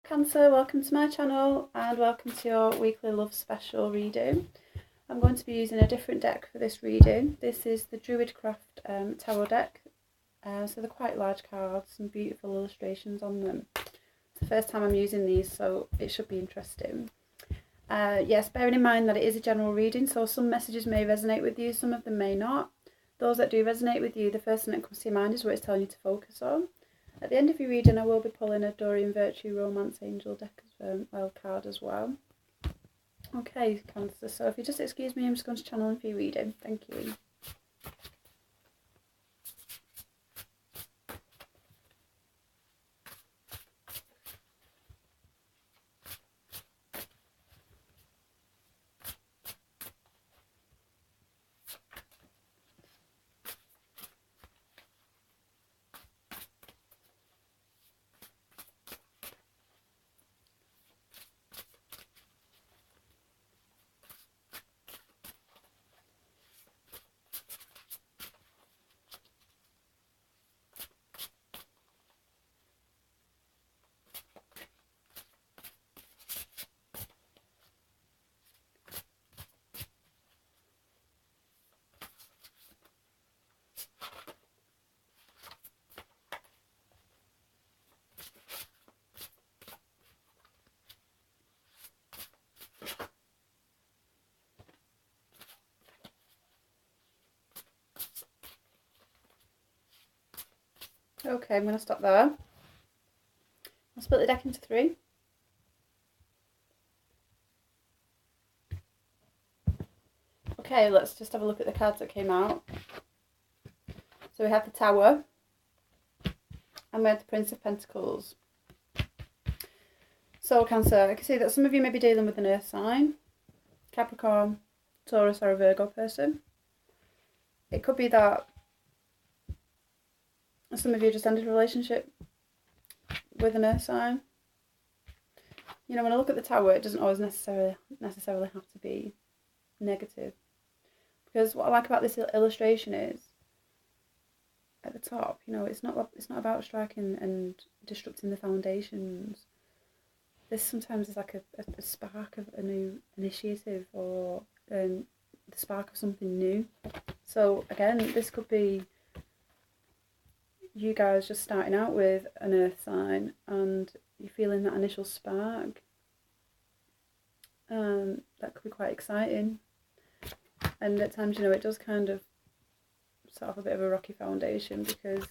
Cancer, welcome to my channel and welcome to your weekly love special reading. I'm going to be using a different deck for this reading. This is the Druidcraft Tarot deck. So they're quite large cards and beautiful illustrations on them. It's the first time I'm using these, so it should be interesting. Yes, bearing in mind that it is a general reading, so some messages may resonate with you, some of them may not. Those that do resonate with you, the first thing that comes to your mind is what it's telling you to focus on. At the end of your reading, I will be pulling a Doreen Virtue Romance Angel deck card as well. Okay, Cancer, so if you just excuse me, I'm just going to channel in for your reading. Thank you. Okay, I'm going to stop there. I'll split the deck into three. Okay, let's just have a look at the cards that came out. So we have the Tower and we have the Prince of Pentacles. So Cancer, I can see that some of you may be dealing with an earth sign, Capricorn, Taurus or a Virgo person. It could be that some of you just ended a relationship with an earth sign. You know, when I look at the Tower, it doesn't always necessarily have to be negative. Because what I like about this illustration is, at the top, you know, it's not about striking and disrupting the foundations. This sometimes is like a spark of a new initiative or the spark of something new. So again, this could be you guys just starting out with an earth sign and you're feeling that initial spark. That could be quite exciting. And at times, you know, it does kind of set off a bit of a rocky foundation because,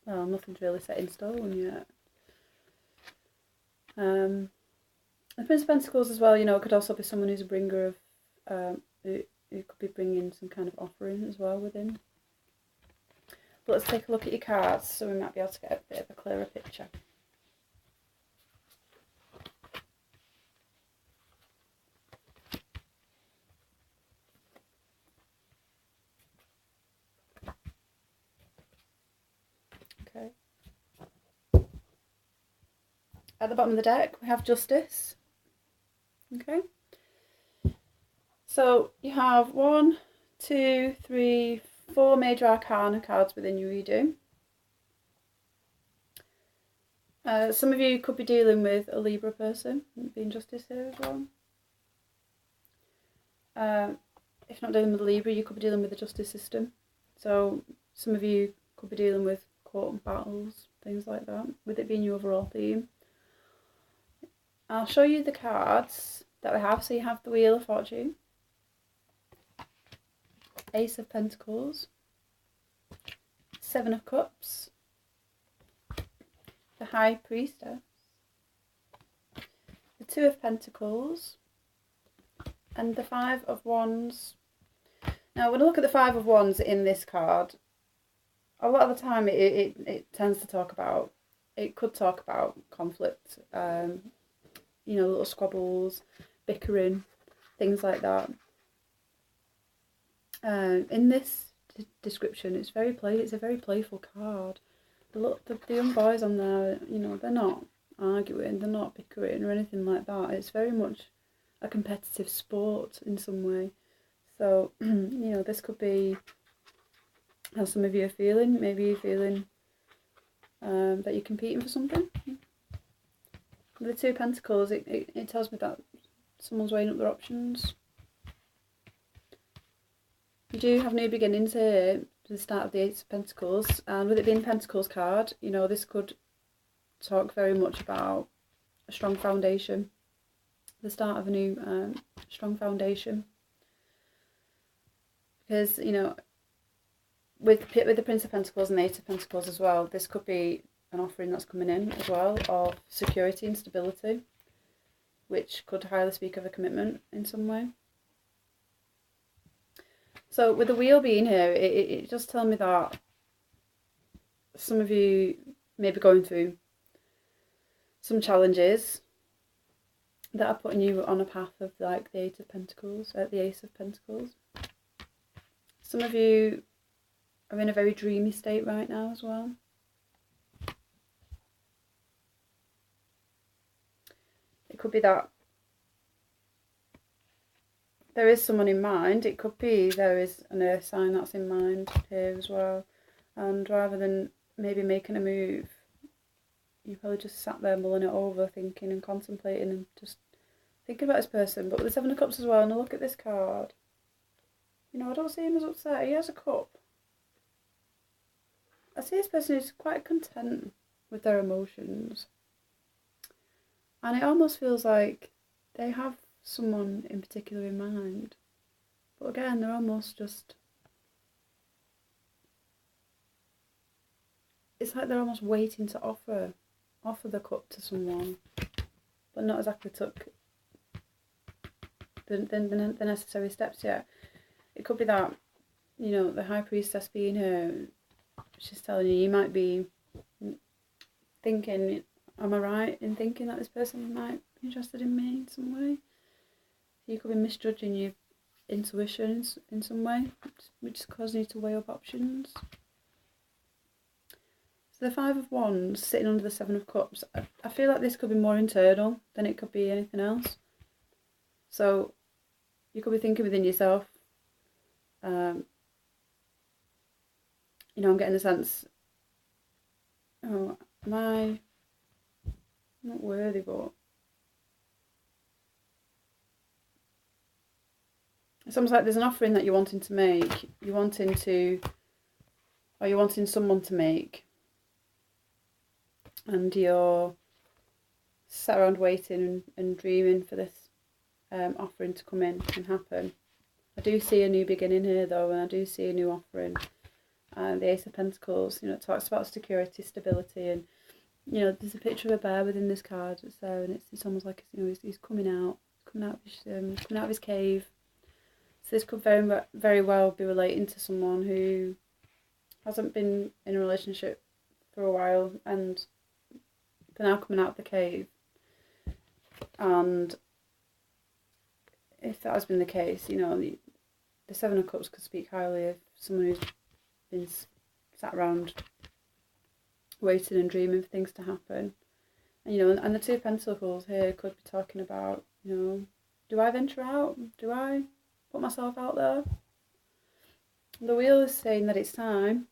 well, nothing's really set in stone yet. The Prince of Pentacles as well, you know, could also be someone who's a bringer of, who could be bringing some kind of offering as well within. But let's take a look at your cards so we might be able to get a bit of a clearer picture. Okay. At the bottom of the deck, we have Justice. Okay. So you have 1, 2, 3, 4 major arcana cards within your reading. Some of you could be dealing with a Libra person, being Justice here as well. If not dealing with a Libra, you could be dealing with the justice system. So some of you could be dealing with court and battles, things like that, with it being your overall theme. I'll show you the cards that we have. So you have the Wheel of Fortune, Ace of Pentacles, 7 of Cups, the High Priestess, the 2 of Pentacles, and the 5 of Wands. Now, when I look at the 5 of Wands in this card, a lot of the time it tends to talk about, it could talk about conflict, you know, little squabbles, bickering, things like that. In this description, it's a very playful card. The young boys on there, you know, they're not arguing, they're not bickering or anything like that. It's very much a competitive sport in some way. So, you know, this could be how some of you are feeling. Maybe you're feeling that you're competing for something. With the Two of Pentacles, it tells me that someone's weighing up their options. You do have new beginnings here, to the start of the Eight of Pentacles, and with it being Pentacles card, you know, this could talk very much about a strong foundation, the start of a new strong foundation. Because, you know, with the Prince of Pentacles and the Eight of Pentacles as well, this could be an offering that's coming in as well of security and stability, which could highly speak of a commitment in some way. So with the Wheel being here, it does tell me that some of you may be going through some challenges that are putting you on a path of like the Eight of Pentacles, the Ace of Pentacles. Some of you are in a very dreamy state right now as well. It could be that there is someone in mind. It could be there is an earth sign that's in mind here as well. And rather than maybe making a move, you probably just sat there mulling it over, thinking and contemplating and just thinking about this person. But with the Seven of Cups as well, and I look at this card, you know, I don't see him as upset. He has a cup. I see this person who's quite content with their emotions. And it almost feels like they have someone in particular in mind. But again, they're almost just... It's like they're almost waiting to offer the cup to someone, but not exactly took the necessary steps yet. It could be that, you know, the High Priestess being here, she's telling you, you might be thinking, am I right in thinking that this person might be interested in me in some way? You could be misjudging your intuition in some way, which is causing you to weigh up options. So the Five of Wands sitting under the Seven of Cups, I feel like this could be more internal than it could be anything else. So you could be thinking within yourself, you know, I'm getting the sense, oh, am I not worthy, but it's almost like there's an offering that you're wanting to make, you're wanting someone to make, and you're sat around waiting and dreaming for this offering to come in and happen. I do see a new beginning here though, and I do see a new offering. The Ace of Pentacles, you know, it talks about security, stability, and, you know, there's a picture of a bear within this card that's there, and it's almost like, you know, he's coming out of his cave. So this could very well be relating to someone who hasn't been in a relationship for a while, and they're now coming out of the cave. And if that has been the case, you know, the Seven of Cups could speak highly of someone who's been sat around waiting and dreaming for things to happen. And, you know, and the Two of Pentacles here could be talking about, you know, do I venture out? Do I put myself out there? The Wheel is saying that it's time.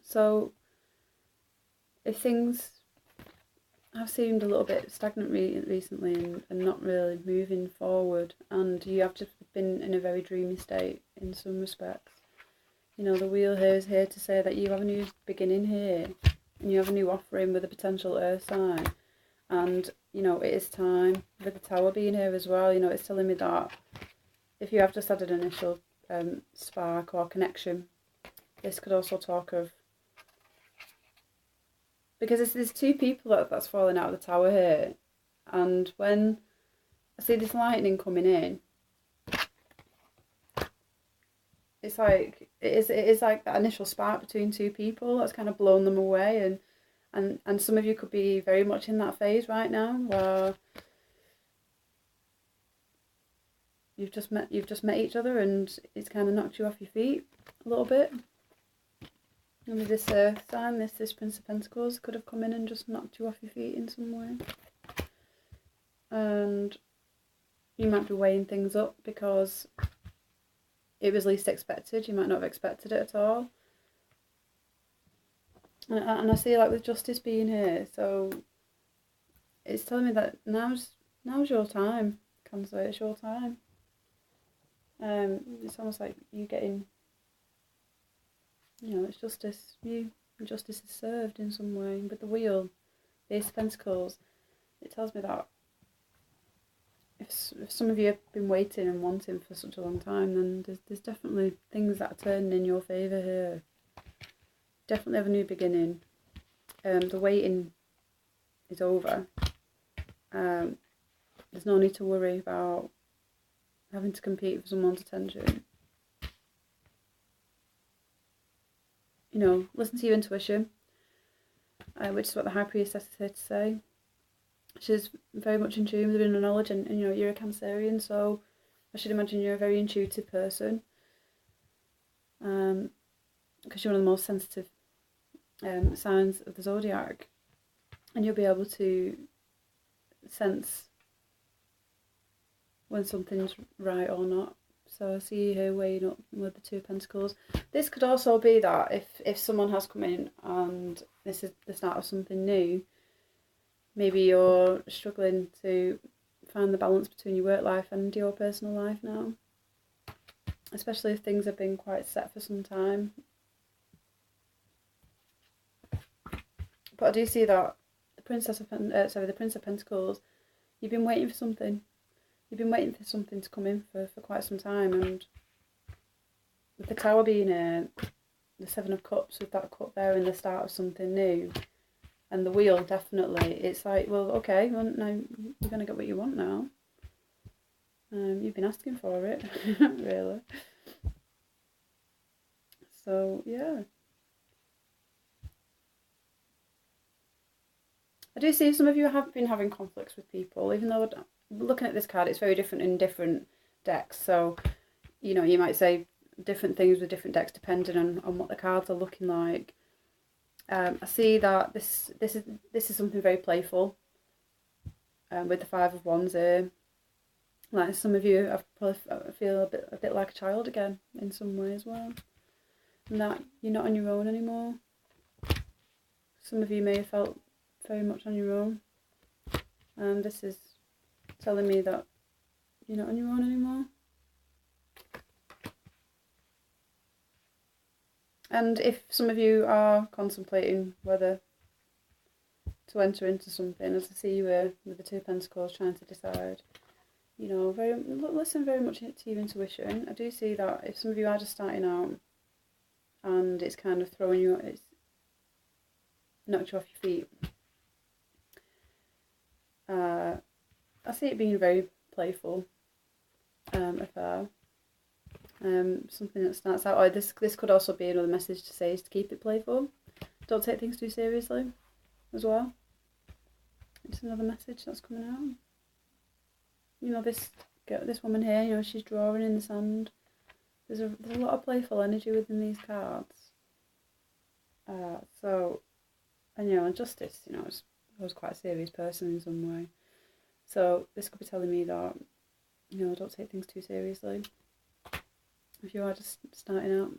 So if things have seemed a little bit stagnant recently and not really moving forward, and you have just been in a very dreamy state in some respects, you know, the Wheel here is here to say that you have a new beginning here, and you have a new offering with a potential earth sign, and, you know, it is time. With the Tower being here as well, you know, it's telling me that if you have just had an initial spark or connection, this could also talk of, because there's two people that's falling out of the Tower here, and when I see this lightning coming in, it's like it is like that initial spark between two people that's kind of blown them away, and some of you could be very much in that phase right now where you've just met each other and it's kind of knocked you off your feet a little bit. And with this earth sign, this Prince of Pentacles could have come in and just knocked you off your feet in some way. And you might be weighing things up because it was least expected. You might not have expected it at all. And I see, like, with Justice being here, so it's telling me that now's your time, Cancer. It's your time. It's almost like you getting, it's justice. Justice is served in some way. But the Wheel, the Ace of Pentacles, it tells me that if some of you have been waiting and wanting for such a long time, then there's definitely things that are turning in your favour here. Definitely have a new beginning. The waiting is over. There's no need to worry about having to compete for someone's attention. Listen to your intuition, which is what the High Priestess is here to say. She's very much in tune with her inner knowledge, and you're a Cancerian, so I should imagine you're a very intuitive person, because you're one of the most sensitive signs of the zodiac, and you'll be able to sense when something's right or not. So I see you here weighing up with the Two of Pentacles. This could also be that if someone has come in and this is the start of something new, maybe you're struggling to find the balance between your work life and your personal life now, especially if things have been quite set for some time. But I do see that the Prince of Pentacles, you've been waiting for something. You've been waiting for something to come in for quite some time, and with the Tower being the Seven of Cups, with that cup there in the start of something new, and the Wheel, definitely, it's like, well, okay, well, now you're going to get what you want now. You've been asking for it, really. So, yeah. I do see some of you have been having conflicts with people, even though looking at this card, it's very different in different decks. So, you might say different things with different decks depending on what the cards are looking like. I see that this is something very playful. With the Five of Wands here, like some of you, I feel a bit like a child again in some way as well, and that you're not on your own anymore. Some of you may have felt very much on your own, and this is telling me that you're not on your own anymore. And if some of you are contemplating whether to enter into something, as I see you with the Two of Pentacles trying to decide, listen very much to your intuition. I do see that if some of you are just starting out and it's kind of it's knocked you off your feet, I see it being a very playful affair. Something that starts out, or this could also be another message to say, is to keep it playful. Don't take things too seriously as well. It's another message that's coming out. This woman here, she's drawing in the sand. There's a lot of playful energy within these cards. And Justice, I was quite a serious person in some way. So this could be telling me that, don't take things too seriously. If you are just starting out,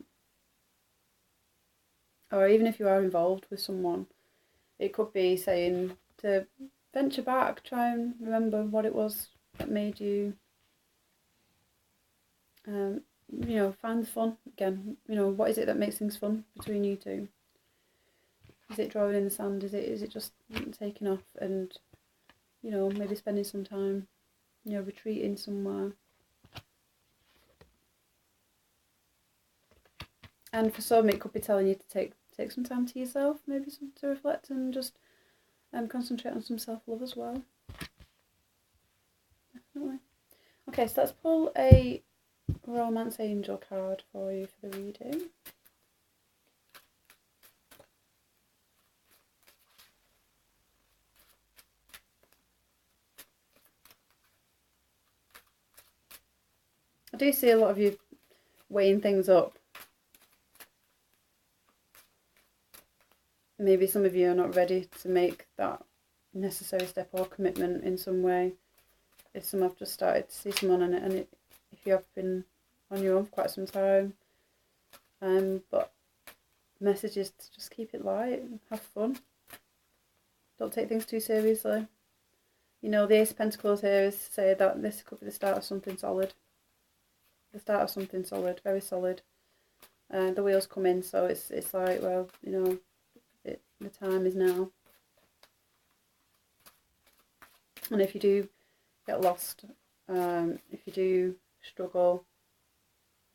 or even if you are involved with someone, it could be saying to venture back, try and remember what it was that made you, find the fun again. What is it that makes things fun between you two? Is it drawing in the sand? Is it just taking off and, maybe spending some time, retreating somewhere? And for some, it could be telling you to take some time to yourself, maybe to reflect and just concentrate on some self-love as well. Definitely. Okay, so let's pull a Romance Angel card for you for the reading. I do see a lot of you weighing things up. Maybe some of you are not ready to make that necessary step or commitment in some way. If some have just started to see someone on it, and if you have been on your own for quite some time, but the message is to just keep it light and have fun. Don't take things too seriously. You know, the Ace of Pentacles here is to say that this could be the start of something solid. The start of something solid, very solid. The wheels come in, so it's like, well, you know, the time is now. And if you do get lost, if you do struggle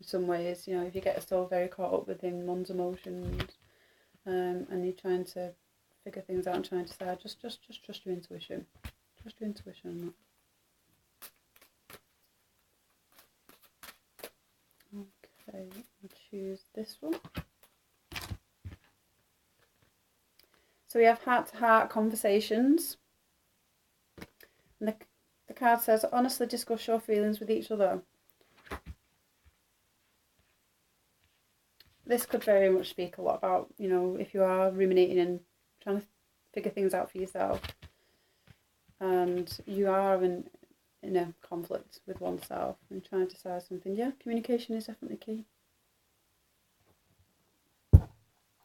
in some ways, you know, if you get so very caught up within one's emotions, and you're trying to figure things out and trying to decide, just trust your intuition. Trust your intuition. Okay, I'll choose this one. So we have heart-to-heart conversations. And the card says, honestly discuss your feelings with each other. This could very much speak a lot about, you know, if you are ruminating and trying to figure things out for yourself, and you are in a conflict with oneself and trying to decide something. Yeah, communication is definitely key.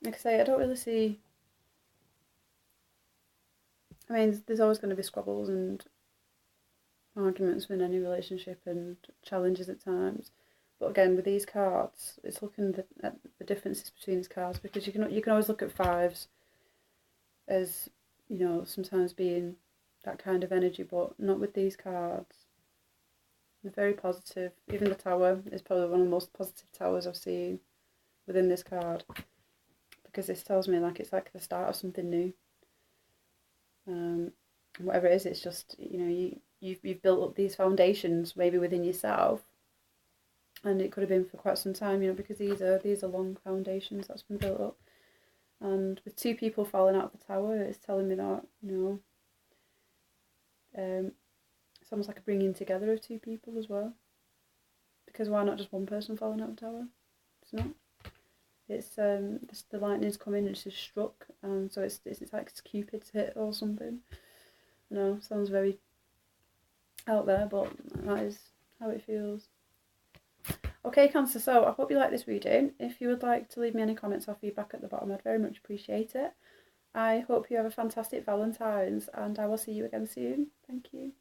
Like I say, I don't really see... I mean, there's always going to be squabbles and arguments in any relationship and challenges at times. But again, with these cards, it's looking at the differences between these cards, because you can always look at fives as, you know, sometimes being that kind of energy, but not with these cards. They're very positive. Even the Tower is probably one of the most positive towers I've seen within this card, because this tells me like it's like the start of something new. Whatever it is, it's just, you know, you've built up these foundations maybe within yourself, and it could have been for quite some time, you know, because these are long foundations that's been built up. And with two people falling out of the Tower, it's telling me that, you know, it's almost like a bringing together of two people as well. Because why not just one person falling out of the Tower? It's not. It's the lightning's come in and it's just struck, and so it's like it's Cupid's hit or something. You know, sounds very out there, but that is how it feels. Okay, Cancer, so I hope you like this reading. If you would like to leave me any comments or feedback at the bottom, I'd very much appreciate it. I hope you have a fantastic Valentine's, and I will see you again soon. Thank you.